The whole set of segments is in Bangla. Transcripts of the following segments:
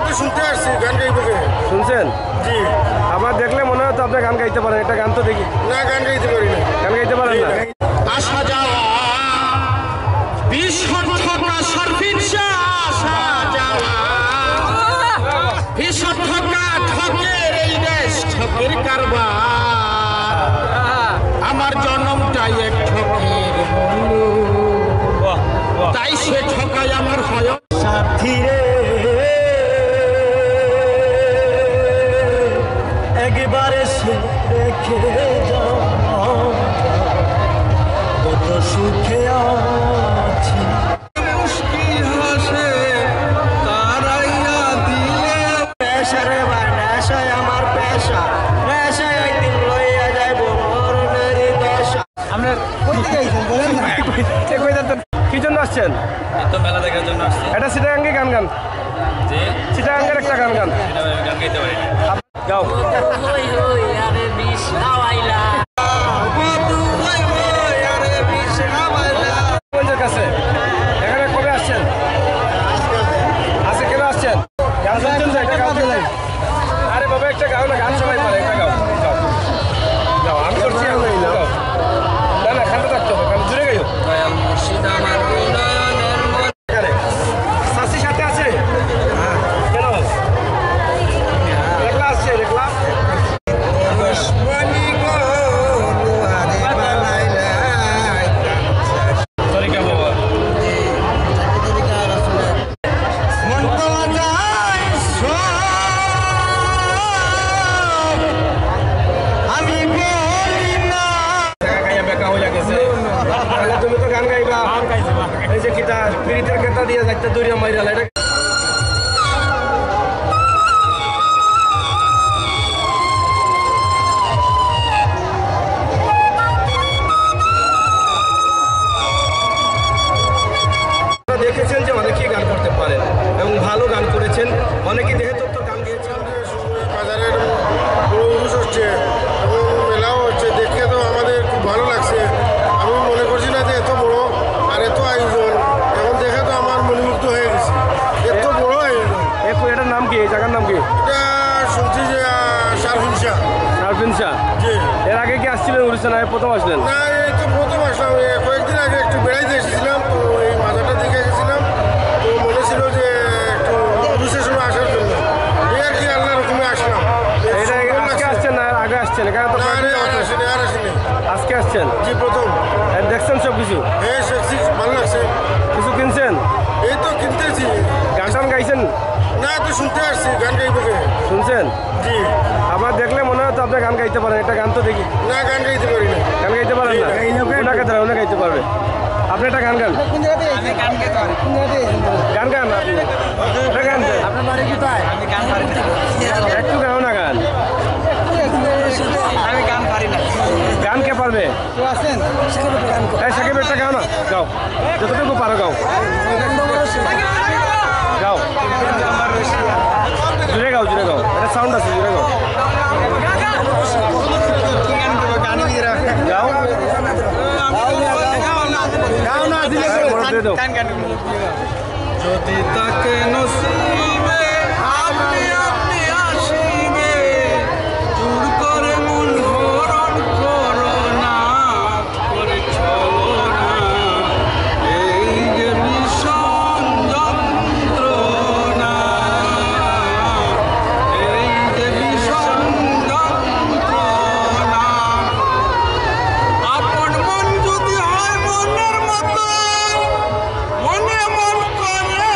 তো শুনতে আসছি গান গাইবো। শুনছেন? জি। আমার দেখলে মনে হয় তো আপনি গান গাইতে পারেন, একটা গান তো দেখি। না, গান গাইতে পারি না। গান গাইতে পারেন না? আসা যাওয়া ভীষণ ঠকা সার্ভিসা, আসা যাওয়া ভীষণ ঠকা, ঠকের এই দেশ, ঠকের কারবার। আমার জন্মটাই এক ঠকের মূল, তাই সে ঠকায় আমার হয় সাথী রে। একবারে সে রেখে যাও, কত সুখে আছি। মুশকিল হাসে তারাইয়া দিলে, পেশা রে ভাই, নেশায় আমার পেশা, নেশায় একদিন লইয়া যাইব মরণের দশা। আপনার কই থেকে আইছেন বলেন না? কই যাচ্ছেন? কি জন্য আসছেন? তো মেলা দেখার জন্য আসছি। এটা চিটাগাঙ্গে গান গান। যে চিটাগাঙ্গের একটা গান গান। গান গাইতে পারি না। গাও। হই হই আরে বিষ খাওয়াইলা, কোনদের কাছে? এখানে কবে আসছেন? আজকে কেন আসছেন? গান শুনছেন তো? একটা গাও তো। আরে বাবা, একটা গাও না, গান সবাই পারে, একটা গাও। গাও গাও, আমি করছি, আমি গাও। না না, খানটা থাকতে হবে, খান জুড়ে গাইও। এখানে শাশির সাথে আছে? কেন একলা আসছে? একলা? তরিকা বাবা। আমি বলি না গাইয়া বেকা হইয়া গেছে। তাহলে তুমি তো গান গাইবা। এই যে কিতা পিরিতের কেতা দিয়ে যাইতে দড়িয়া মাইরালা, এটা দেখেছেন যে অনেকেই গান করতে পারেন এবং ভালো গান করেছেন। অনেকেই দেহে তথ্য গান গেয়েছেন। বাজারের বড় উরুষ হচ্ছে এবং মেলাও হচ্ছে, দেখে তো আমাদের খুব ভালো লাগছে। আমি মনে করছি না যে এত বড় আর এত আয়োজন, এখন দেখে তো আমার মনোমুগ্ধ হয়ে গেছে। এত বড় আয়োজন। এটার নাম কি? এই জায়গার নাম কি? এটা শুনছি যে সারফিনশা। সারফিনশা। জি। এর আগে কি আসছিলেন উড়িষ্যা, না প্রথম আসলেন? না, এই তো প্রথম আসলাম। কয়েকদিন আগে একটু বেড়াইতে এসেছিলাম, তো এই মাজারটা দেখে গেছিলাম, তো মনে ছিল যে একটু উরুষের সময় আসার জন্য। এই আর কি আল্লাহর হুকুমে আসলাম। এটা আজকে আসছেন না আগে আসছেন? এখানে তো না, আর আসেনি, আর আসেনি। আজকে আসছেন? জি, প্রথম। দেখছেন সব কিছু? হ্যাঁ, সত্যি ভালো লাগছে। কিছু কিনছেন? এই তো কিনতেছি। গান টান গাইছেন? না, তো শুনতে আসছি গান গাইবো। শুনছেন? জি। আমার দেখলে মনে হয় তো আপনি গান গাইতে পারেন, একটা গান তো দেখি। না, গান গাইতে পারি না। গান গাইতে পারেন না? ওনাকে ধরে, ওনা গাইতে পারবে। আপনি একটা গান গান। আমি গান গাইতে পারি। গান গান আপনি। একটা গান দেন। আপনার বাড়ি কোথায়? আমি গান পারি না। একটু গাও না গান। আমি গান পারি না। গান কে পারবে? কেউ আছেন? এই সাকিব, একটা গাও না, গাও, যতটুকু পারো গাও। গাও, জুড়ে গাও, জুড়ে গাও, এটা সাউন্ড আছে, জুড়ে গাও। গাও গাও না দিলে যদি তাকে নসিবে আপনি আপনি আসিবে, দূর করে মন হরণ করো না, করে চলো না এই যে ভীষণ যন্ত্রণা, এই যে ভীষণ যন্ত্রণা। আপন মন যদি হয় মনের মতো, মনে মন করে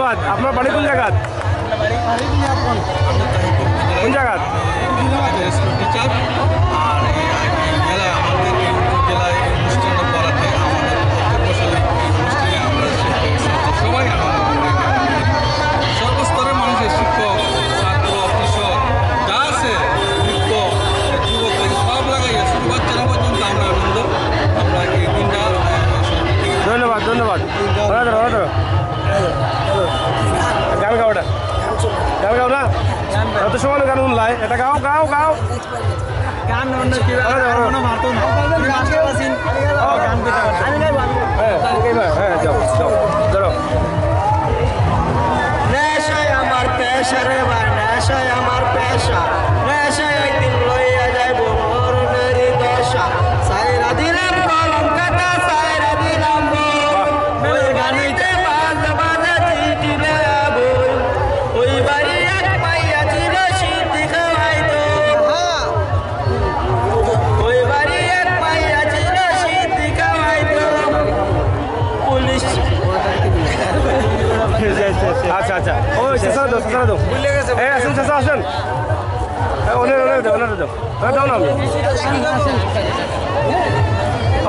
ধন্যবাদ। আপনার বাড়ি কোন জায়গা? কোন জায়গা? টিচার আর এই মেলায় আমাদের এই জেলায় অনুষ্ঠানটা করাতে আমাদের প্রত্যেক বছর অনুষ্ঠানে আমরা সবাই সর্বস্তরের মানুষের শিক্ষক ছাত্র কৃষক যা আছে নৃত্য যুবক সব লাগাইয়া শুধু বাচ্চারা পর্যন্ত আমরা আনন্দ আমরা এই দিনটা ধন্যবাদ ধন্যবাদ। গান গাও, ওটা গান গাও না, এত সময় গান শুনলাই, এটা গাও গাও গাও। গান অন্য কি কোনো মাতো না মাস্টার আছেন গান দিতে আমি গাইবো হ্যাঁ যাও যাও ধরো। নেশায় আমার পেশা রে ভাই, নেশায় আমার পেশা, নেশায় একদিন লইয়া যাইব মরণের দশা। সাইরা দিলাম কলম কাটা, সাইরা দিলাম ওই গানিতে বাজ বাজে চিঠি দেয়া বই, ওই বাড়ি এক পাইয়া ছিল সিদ্ধি খাওয়াই তো, ওই বাড়ি এক পাইয়া ছিল সিদ্ধি খাওয়াই তো পুলিশ। আচ্ছা আচ্ছা, ওই চেষ্টা দাও চেষ্টা দাও। এই আসুন চেষ্টা আসেন, ওনার ওনার দাও ওনার দাও ওনার দাও না আমি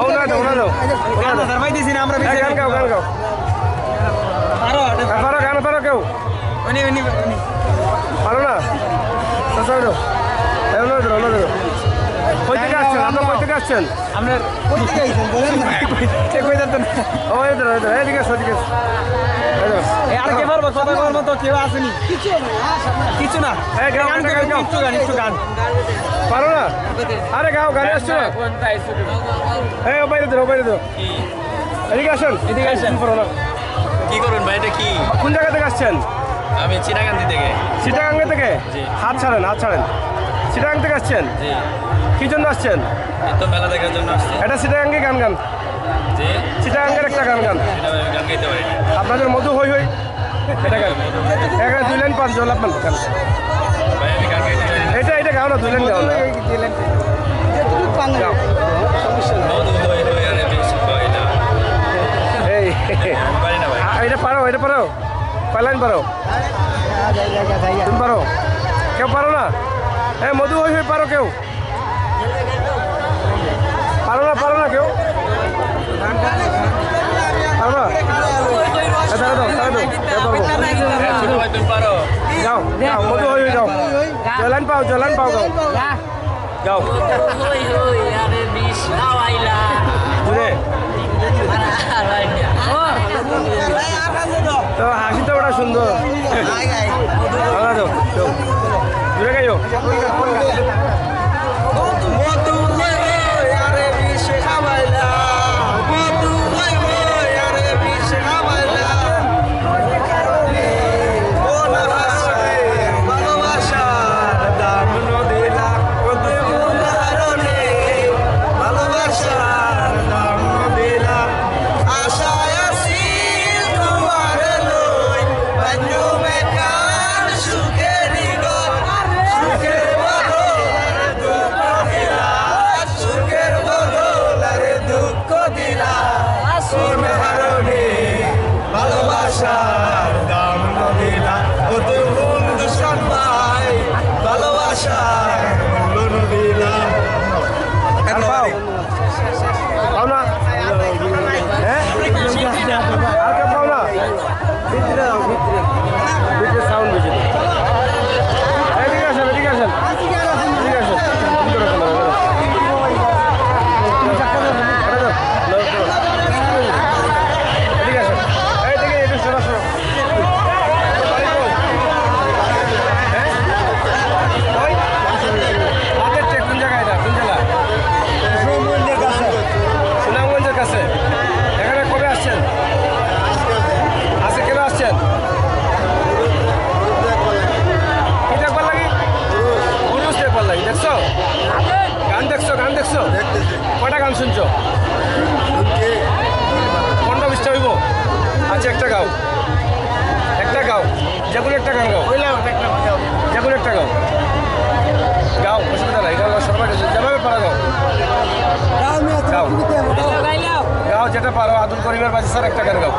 ওনার দাও ওনার দাও ওনার দাও। ভাই দিছি না আমরা গান গাও গান গাও, পারো গান পারো কেউ? উনি উনি পারো না? চেষ্টা দাও। ওনার দাও ওনার দাও। কই থেকে আসছেন আপনার, কই থেকে আসছেন? আপনার কই যাচ্ছেন? ও এদের এদের এদিকে আসো এদিকে আসো। আর কে পারবো কথা বলার মতো কেউ আসেনি, কিছু না। এই গাও, গান গান গাও। একটু গান একটু গান পারো না? আরে গাও, গানে আসছো না? এই ও বাইরে দাও বাইরে দাও। এদিকে আসেন এদিকে আসেন। পারো না? কি করুন ভাই, এটা কি? কোন জায়গা থেকে আসছেন? আমি চিনাকান্দি থেকে। চিটাগাঙ্গে থেকে? জি। হাত ছাড়েন হাত ছাড়েন। চিটাগাং থেকে আসছেন? জি, কি জন্য আসছেন? এই তো মেলা দেখার জন্য আসছি। এটা চিটাগাঙ্গে গান গান, যে চিটাগাঙ্গের একটা গান গান। এটা আমি গান গাইতে পারি না। আপনাদের মধু হই হই এটা গান, এখানে 2 লাইন পান জল আপনার গান। ভাই আমি গান গাইতে পারি না। এটা এটা গাও না, 2 লাইন গাও না। গাও। মধু হই হই আরে বেশি কই না। এই আমি পারি না ভাই। এটা পারো, এটা পারো, কয় লাইন পারো? তুমি পারো? কেউ পারো না? হ্যাঁ মধু হই হই পারো কেউ? পারো না কেউ? পারো না? দাঁড়া দাও দাঁড়া দাও, হ্যাঁ, ছোট ভাই তুমি পারো? যাও যাও মধু হই হই যাও, জলান পাও গাও যাও। হই হই আরে বিষ দাওয়াইলা বুঝে তো হাসি তো ওটা সুন্দর। দাঁড়া দাও যাও, দূরে গাইও। মধু হই হই আরে বিষ খাওয়াইলা, মধু হই হই আরে বিষ খাওয়াইলা, কোন ভাষায় ভালোবাসার দাম নদিলা, মধু হারনে ভালোবাসার দাম নদিলা, আশায় আসিল তোমার লই বাজু বেকার সুখের গর, সুখের ভালোবাসার দাম নদিলা, ও তুই বন্ধু সবাই ভালোবাসার মূল্য নদিলা। গান পাও? পাও না? হ্যাঁ আর কেউ পাও না? ভিতরে সাউন্ড বেশি তো। এদিকে আসেন এদিকে আসেন এদিকে আসেন। ভিতরে চলো, এদিকে আসেন। এই দিকে একটু শোনা শোনো। কোন জায়গায় এটা, কোন জেলা? সুনামগঞ্জের কাছে। এখানে কবে আসছেন? আজকে কেন আসছেন? কি দেখবার লাগি? উরুস দেখবার লাগি। দেখছো গান, দেখছো গান দেখছো? কয়টা গান শুনছো? 15-20টা হইব? আচ্ছা একটা গাও, একটা গাও, যে কোনো একটা গান গাও, যে কোনো একটা গাও গাও, অসুবিধা নাই। গাও সবাই যেভাবে পারা গাও গাও গাও, যেটা পারো। আব্দুল করিমের বাজি স্যার একটা গান গাও।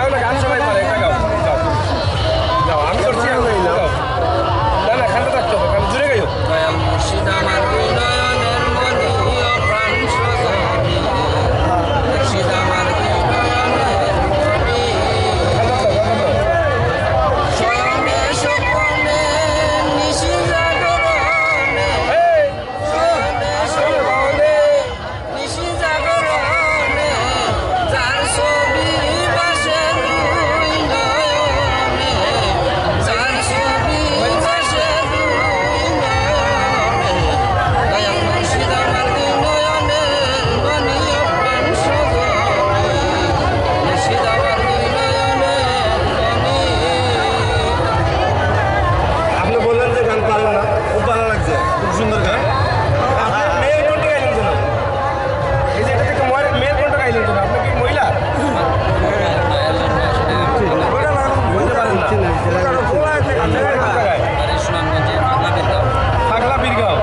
গাও না, গান সবাই পারে, একটা গাও গাও গাও, আমি করছি আমি গাও। না না খানটা থাকতে হবে, কারণ জুড়ে গাইও। দয়াল মুর্শিদ আমার বিনয়নের মনি ও প্রাণ সজনী মুর্শিদ আমার বিনয়নের মনি স্বর্ণে স্বপনে নিশি জাগরণে স্বর্ণে স্বপনে নিশি জাগরণে যার ছবি বাসে দুই নয়নে যার ছবি বাসে দুই নয়নে দয়াল মুর্শিদ আমার বিনয়নের মনি ও প্রাণ সজনী মুর্শিদ আমার বিনয়নের মনি। আপনি বললেন যে গান পারেন না, খুব ভালো লাগছে, খুব সুন্দর গান। আপনি মেয়ের কোনটা গাইলেন কেন? এই যে এটা থেকে মেয়ের কোনটা গাইলেন কেন? আপনি কি মহিলা? বলতে পারেন না। আপনারা কোন জায়গায়? সুনামগঞ্জে পাগলা বিদ্যা পাগলা বীরগাঁও।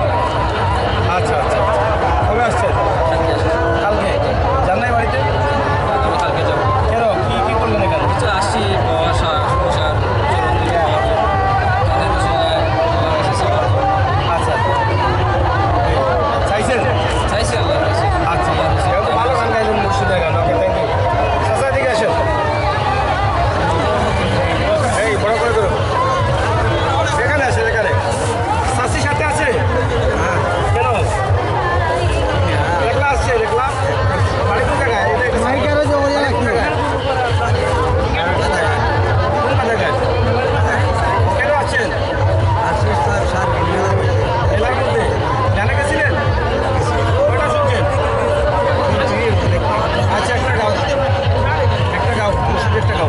আচ্ছা আচ্ছা, কবে আসছেন? কালকে যান নাই বাড়িতে? কালকে যাবো। কেন, কি কি করলেন এখানে? কিছু আসছি বসা বসার চরণ দিকে তাদের কাছে আচ্ছা, চাইছেন? চাইছি আল্লাহর কাছে। আচ্ছা, এখন তো ভালো গান গাইলেন, মুর্শিদের গান। ওকে, থ্যাংক ইউ। চাচা দিকে আসেন। এই বড় করে করো, এখানে আসেন, এখানে। চাষির সাথে আছে? কেন একলা আসছে? দেখলা বাড়ি কোন জায়গায়? কোন জায়গায়? কেন আসছেন? এলার মধ্যে জানা গেছিলেন? ওটা শুনছেন? আচ্ছা, একটা গাও, একটা গাও, মুর্শিদের একটা গাও,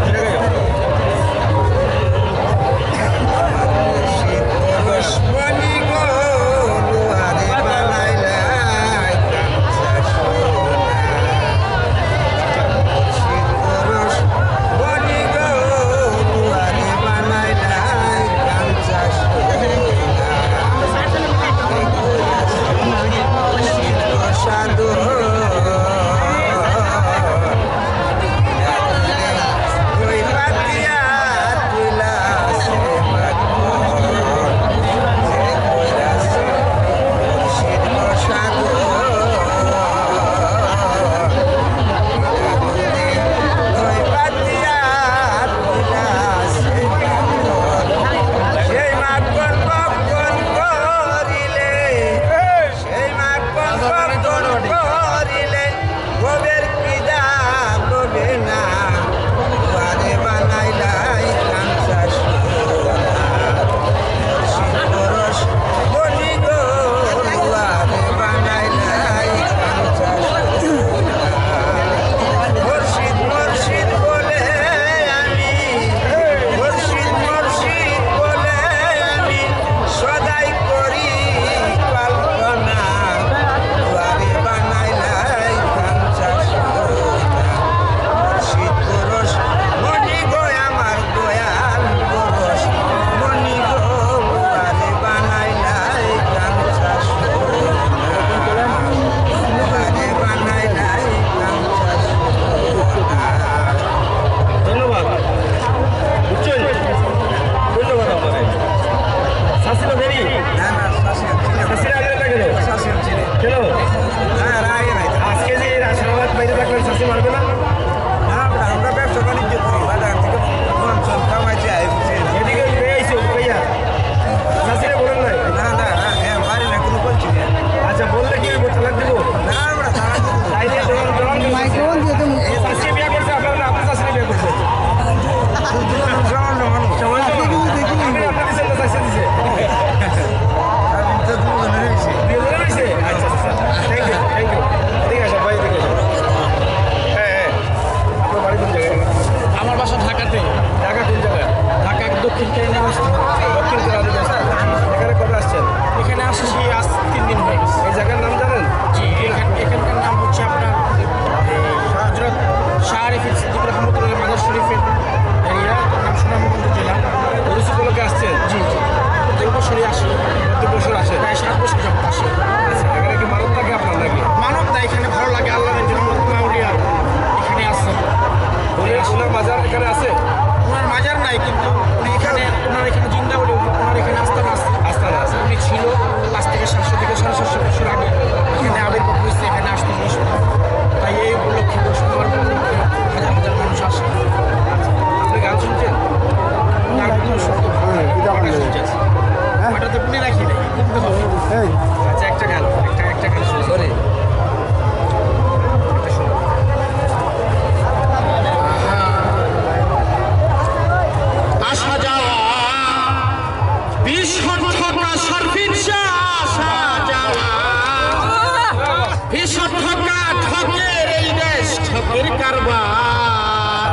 এটা গাও। রসমণি গো দুয়ারে বানাইলা কাঞ্চা সোনা রসমণি গো দুয়ারে বানাইলা কাঞ্চা সোনা সাধু ওই পাতিয়া তুলা সে ধন্যবাদ, বুঝছেন? ধন্যবাদ আপনাদের। শাসিরা দেরি, শাসিরা আসবেন না কেন? কেন আজকে যে রাশাবাদ বাইরে থাকলেন, শাসি মারবে না? আমরা ব্যবসা বাণিজ্য করি বাজার থেকে অঞ্চল কামাইতে আইছি এদিকে পেয়েছো ভাইয়া, শাসিরা বলেন নাই? না না হ্যাঁ বাড়ি না কোনো বলছি না আচ্ছা, বললে কি হইব? তালাক দিব? না আমরা তারা তাইলে শাসি বিয়ে করছে আপনার না? আপনি শাসিরা বিয়ে করছে? জল মানুষ সবাই তো আপনি আপনার দিচ্ছেন না, শাসি দিচ্ছে? তো দুজন হয়েছে দুজনে হয়েছে? আচ্ছা আচ্ছা, থ্যাংক ইউ থ্যাংক ইউ। ঠিক আছে ভাই, ঠিক আছে। হ্যাঁ আচ্ছা একটা গান একটা গান শুরু করে আসা যাওয়া ভীষণ ঠকা সার্ভিস আসা যাওয়া ভীষণ ঠকা ঠকের এই দেশ ঠকের কারবার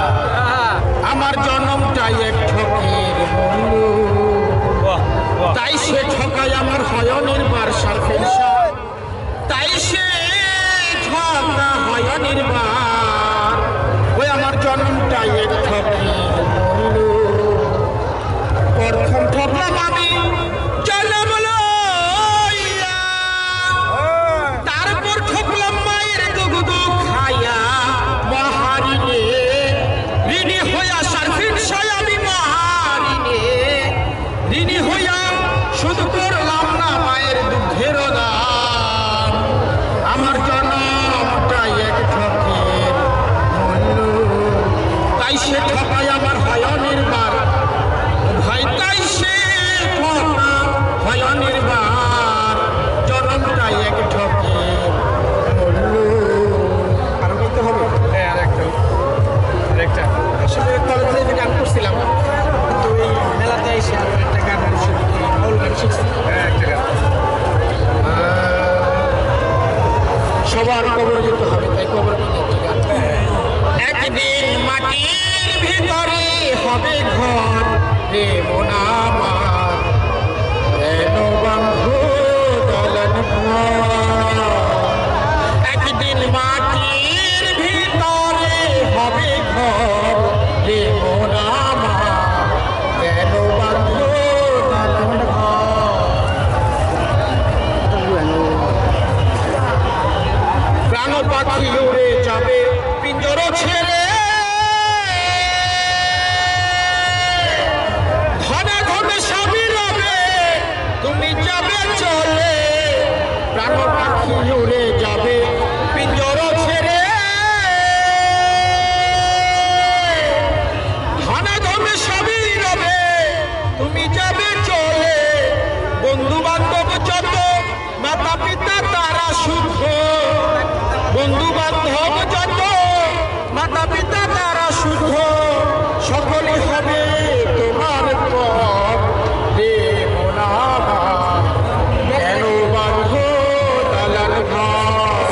আমার জন্মটাই এক ঠকের মূল্য তাই সে ঠকায় আমার হয় নির্বার সার্ভিস তাই সে ঠকা হয় নির্বার ওই আমার জন্মটাই এক ঠকের মূল্য প্রথম ঠকলাম আমি জন্ম লইয়া তারপর ঠকলাম মায়ের দুগ্ধ খাইয়া মহারিনে ঋণী হইয়া সার্ভিসায় আমি মহারিনে ঋণী হইয়া শুধু করলাম না মায়ের দুঃখের দাম আমার জন্মটাই এক ঠকের মূল্য তাই সে ঠকায় আমার হয় নির্বার ভাই তাই সে ঠকা হয় নির্বার জন্মটাই এক ঠকের মূল্য আরো বলতে হবে হ্যাঁ আরেকটা আসলে কলেজে গান করছিলাম কিন্তু এই মেলাতে এসে আমি একটা গান বাউল গান শিখছি হ্যাঁ একটা গান সবার কবর যেতে হবে তাই কবর একদিন মাটির ভিতরে হবে ঘর রে মোনামার কেন বন্ধু দলন একদিন মাটির ভিতরে হবে ঘর রে মোনামার কেন বন্ধু দলন প্রাণ পাখি উড়ে যাবে পিঞ্জর ছেড়ে ঘনে ঘনে স্বামী রবে তুমি যাবে চলে প্রাণ পাখি উড়ে যাবে পিঞ্জর ছেড়ে ঘনে ঘনে স্বামী রবে তুমি যাবে চলে বন্ধু বান্ধব যত মাতা পিতা তারা সুখ বন্ধু বান্ধব যত মাতা পিতা তারা শুদ্ধ সকলে হবে তোমার পথ রে মোনামার কেন বান্ধ দালান ঘর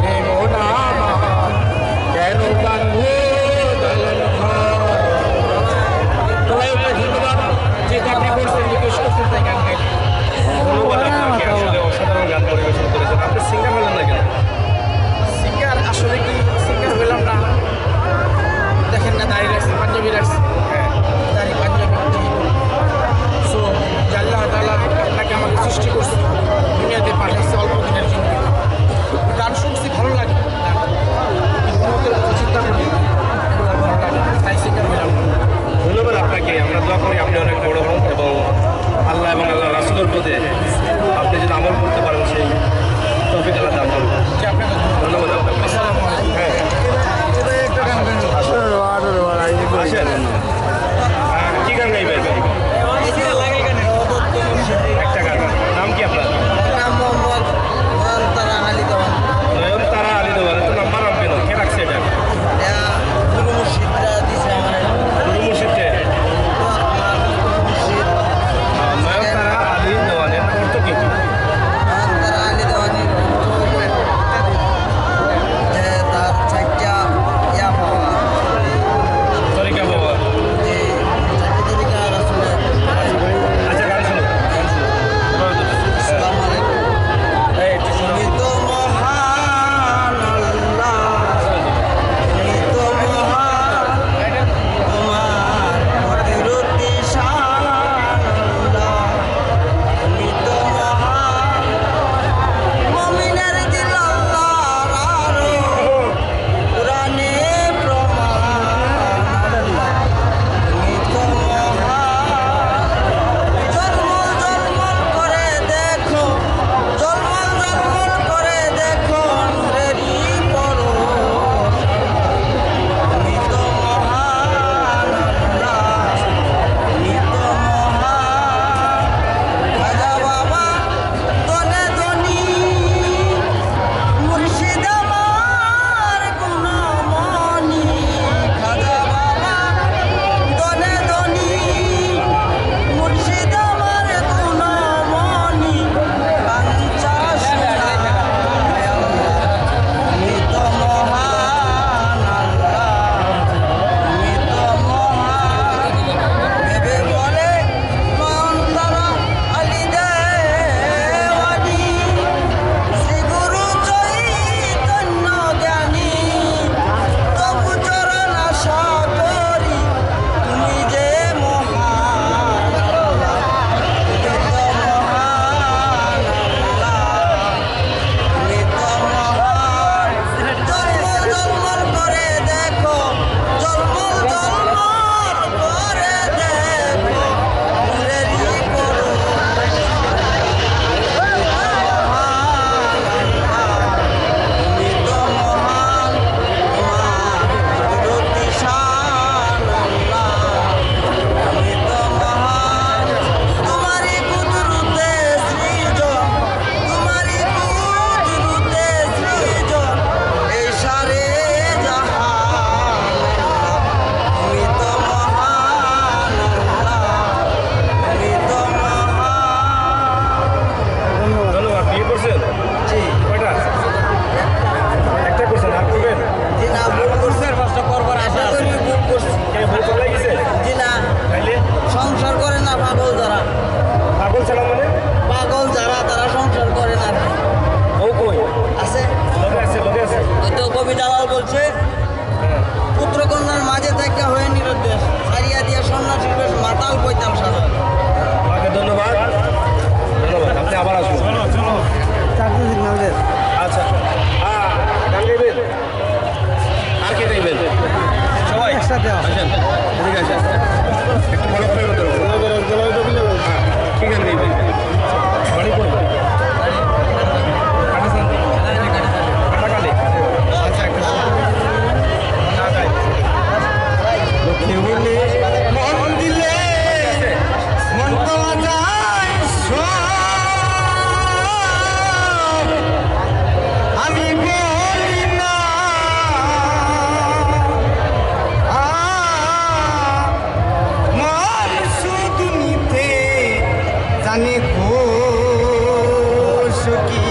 রে মোনামার কেন বান্ধ দালান ঘর ধন্যবাদ যে আপনি করছেন জিজ্ঞেস করছেন তাই গান গাইলেন ধন্যবাদ আপনাকে আসলে অসাধারণ গান পরিবেশন করেছেন আপনি সিঙ্গার হলেন না কেন সিঙ্গার আসলে আচ্ছা গান গাইবেন আর কে গাইবেন সবাই আসেন এদিকে আসেন একটু বড় করে বলতে কি গান গাইবেন বাড়ি কোন কাটাকালি আচ্ছা একটা না গাই লক্ষ্মী বলে মন দিলে মন পাওয়া যায় সব। আমি বলি না মন শুধু নিতে জানে ঘোষ কি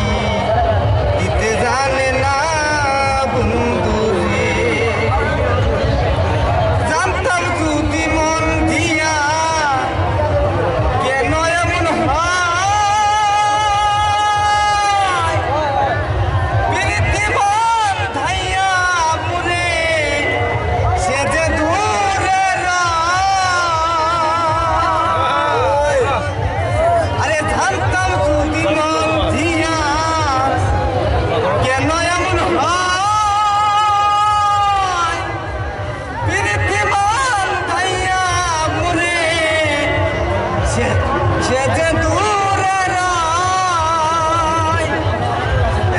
দিতে জানে না বন্ধু রে। জানতাম যদি মন দিয়া কেন এমন হয় প্রীতি মন ধাইয়া মুরে সে যে দূরে রয়। আরে জানতাম যদি মন দিয়া কেন এমন হয় প্রীতি মন ধাইয়া মুরে সে যে দূরে রয়।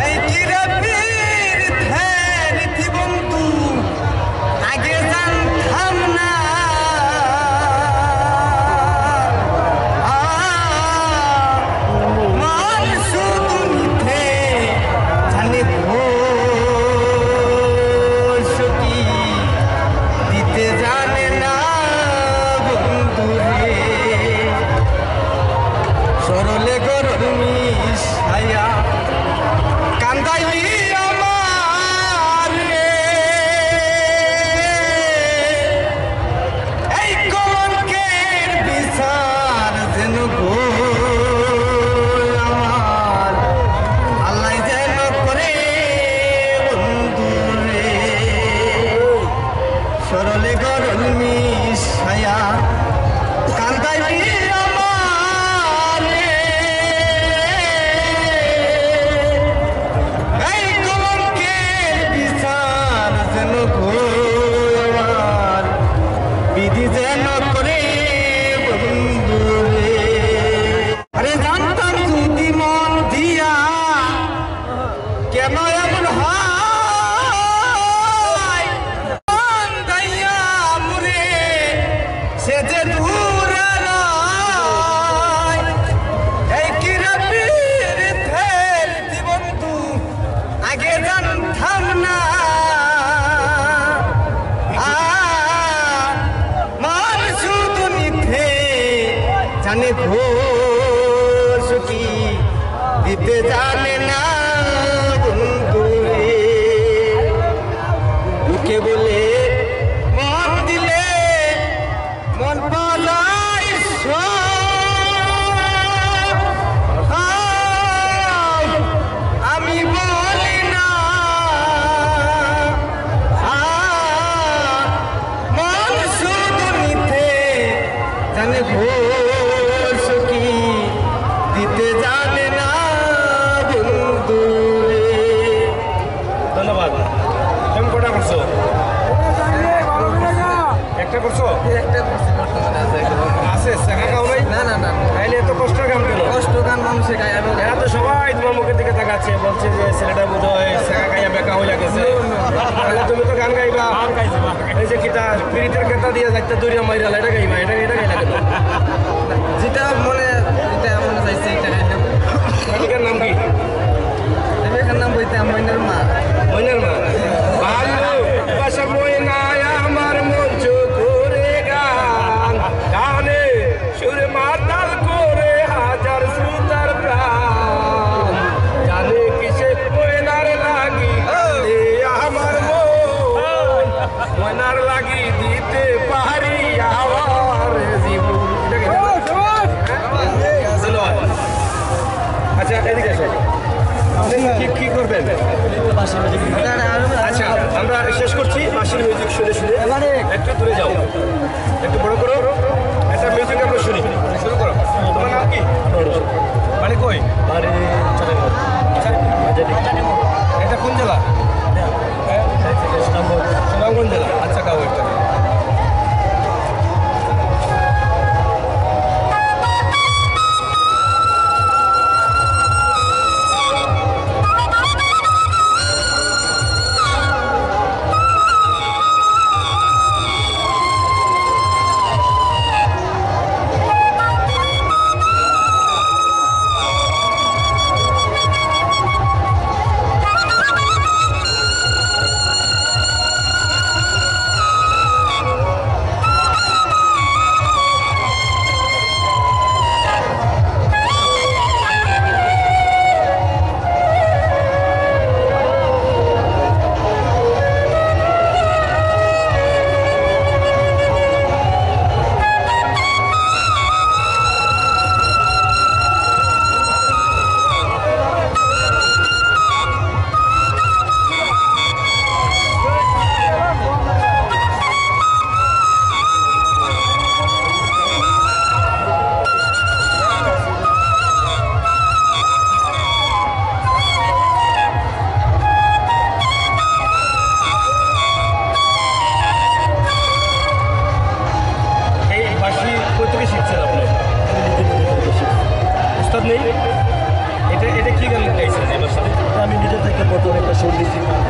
এই কিরে পীড়িতের বন্ধু আগে জানতাম না মন শুধু মিথ্যে জানে ঘোষ কি দিতে জানে না বন্ধু রে। সরলে গরল মিশাইয়া কান্দাইলি আমার রে। এই কলঙ্কের বিচার যেন গো আমার আল্লাহ যেন করে বন্ধু রে। সরলে গরল মিশাইয়া কান্দাইলি আমার রে। এই কলঙ্কের বিচার যেন গো আমার বিধি যেন করে বন্ধু রে। আরে জানতাম যদি মন দিয়া কেন এমন হয় মন দাইয়া মুরে সে যে দূরে রয়। এই কিরে পীড়িতের বন্ধু আগে জানতাম না মন শুধু নিতে জানে ঘোষ কি দিতে জানে না বন্ধু রে। লোকে বলে মন দিলে মন পালাই আমি বলি না মন শুধু নিতে জানে ঘোষ কি দিতে জানে না বন্ধু রে। ধন্যবাদ তুমি কটা করছো একটা করছো আছে শেখা গাও নাই না না না তাইলে এত কষ্ট গান কেন কষ্ট গান মানুষে গায় এবং এরা তো সবাই তোমার মুখের দিকে তাকাচ্ছে বলছে যে ছেলেটা বোধ হয় শেখা গাইয়া বেকা হয়ে গেছে তাহলে তুমি তো গান গাইবা এই যে কিতা পিরিতের কেতা দিয়ে যাইতে দৌড়িয়া মাইরাল এটা গাইবা এটা গাইলা কেন যেটা মনে চাইছে এটা গাইলাম। গায়িকার নাম কি এখানে নাম বইতে মইনের মা মইনার মা ভালোবাসা ময়নায় আমার মঞ্চ করে গান গানে সুরে মাতাল করে হাজার শ্রোতার প্রাণ জানে কিসে ময়নার লাগি এ আমার মন ময়নার লাগি দিতে পারি আমার জীবন ধন্যবাদ। আচ্ছা এদিকে আসো কি করবেন আচ্ছা আমরা শেষ করছি বাঁশির মিউজিক শুনে শুনে একটু দূরে যাও একটু বড় করো একটা মিউজিক আমরা শুনি শুরু করো তোমার নাম কি বাড়ি কই বাড়ি চলে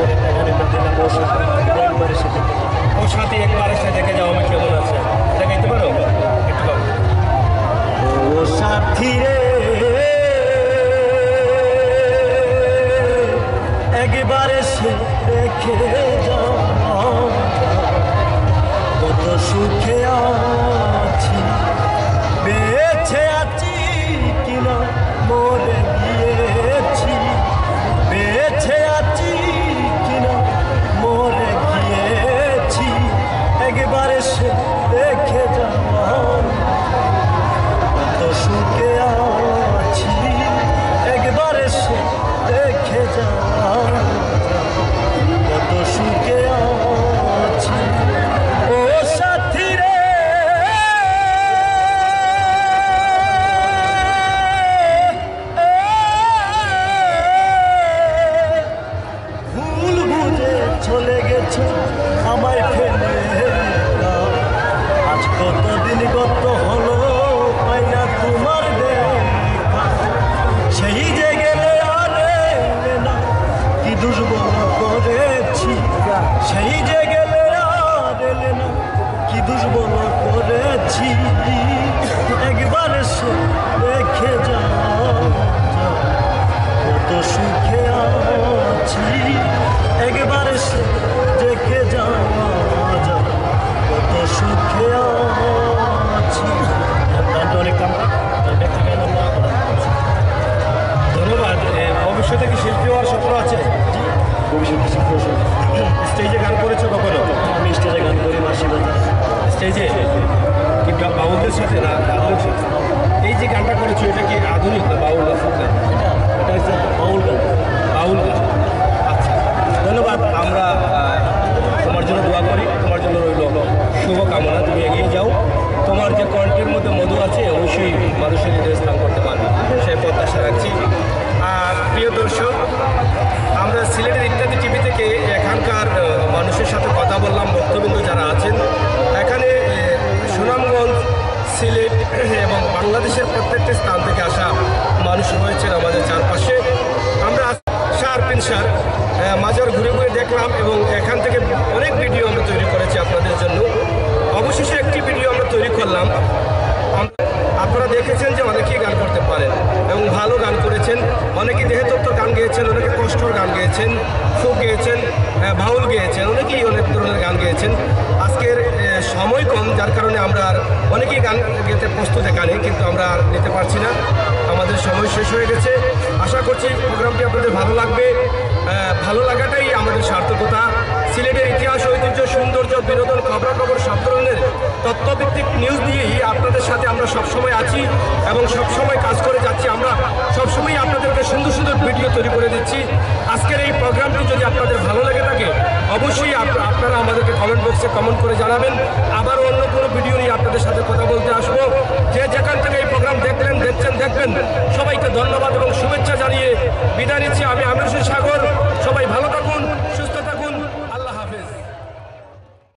করে টাকা নিতে দিলাম ওর সাথে একবার এসে দেখে ওর সাথে একবার এসে দেখে যাও আমি কেমন আছে দেখাইতে পারো একটু গাও। ও সাথী রে একবার এসে দেখে যাও কত সুখে আছি বেঁচে আছি কিনা মরে গিয়েছি বেঁচে আছি কিনা মরে গিয়েছি একবার এসে দেখে যাও কত সুখে আছি একবার এসে দেখে যাও কত সুখে আছি ও সাথী রে ভুল বুঝে চলে গেছো আমায় ফেলে আজ কতদিন গত হলো পাই না তোমার দেখা সেই যে গেলে আর এলে না কি দুর্বল করেছি সেই যে গেলে আর এলে না কি দুর্বল করেছি একবার এসে দেখে যাও কত সুখে আছি একবার এসে দেখে যাও কত সুখে আছি অনেক কাম ধন্যবাদ। ভবিষ্যতে কি শিল্পী হওয়ার স্বপ্ন আছে? ভবিষ্যতে শিখতে স্টেজে গান করেছো কখনো? আমি স্টেজে গান করি মাসি বাজার স্টেজে কি বাউলদের সাথে না আধুনিক সাথে? এই যে গানটা করেছো এটা কি আধুনিক না বাউল না ফোক গান? এটা হচ্ছে বাউল গান বাউল গান। আচ্ছা ধন্যবাদ। আমরা তোমার জন্য দোয়া করি, তোমার জন্য রইল শুভকামনা। তুমি এগিয়ে যাও, তোমার যে কণ্ঠের মধ্যে মধু আছে অবশ্যই মানুষের হৃদয়ে স্থান করতে পারবে, সেই প্রত্যাশা রাখছি। আর প্রিয় দর্শক, আমরা সিলেটের ইত্যাদি টিভি থেকে এখানকার মানুষের সাথে কথা বললাম, ভক্তবৃন্দ যারা আছেন এখানে সুনামগঞ্জ, সিলেট এবং বাংলাদেশের প্রত্যেকটি স্থান থেকে আসা মানুষ রয়েছেন আমাদের চারপাশে। আমরা সার পিনসার মাজার ঘুরে ঘুরে দেখলাম এবং এখান থেকে অনেক ভিডিও আমরা তৈরি করেছি আপনাদের জন্য। অবশেষে একটি ভিডিও আমরা তৈরি করলাম। আপনারা দেখেছেন যে অনেকেই গান করতে পারেন এবং ভালো গান করেছেন, অনেকেই দেহতত্ত্ব গান গেয়েছেন, অনেকে কষ্টর গান গেয়েছেন, ফোক গেয়েছেন, বাউল গেয়েছেন, অনেকেই অনেক ধরনের গান গেয়েছেন। আজকের সময় কম, যার কারণে আমরা আর অনেকেই গান গেতে প্রস্তুত এখানে, কিন্তু আমরা আর নিতে পারছি না, আমাদের সময় শেষ হয়ে গেছে। আশা করছি প্রোগ্রামটি আপনাদের ভালো লাগবে। ভালো লাগাটাই আমাদের সার্থকতা। সিলেটের ইতিহাস, ঐতিহ্য, সৌন্দর্য, বিনোদন, খবরাখবর সব ধরনের তথ্যভিত্তিক নিউজ দিয়েই আপনাদের সাথে আমরা সবসময় আছি এবং সবসময় কাজ করে যাচ্ছি। আমরা সবসময় আপনাদেরকে সুন্দর সুন্দর ভিডিও তৈরি করে দিচ্ছি। আজকের এই প্রোগ্রামটি যদি আপনাদের ভালো লেগে থাকে অবশ্যই আপনারা আমাদেরকে কমেন্ট বক্সে কমেন্ট করে জানাবেন। আবার অন্য কোনো ভিডিও নিয়ে আপনাদের সাথে কথা বলতে আসবো। যে যেখান থেকে এই প্রোগ্রাম দেখবেন সবাইকে ধন্যবাদ এবং শুভেচ্ছা জানিয়ে বিদায় নিচ্ছি। আমি আমির হোসেন সাগর।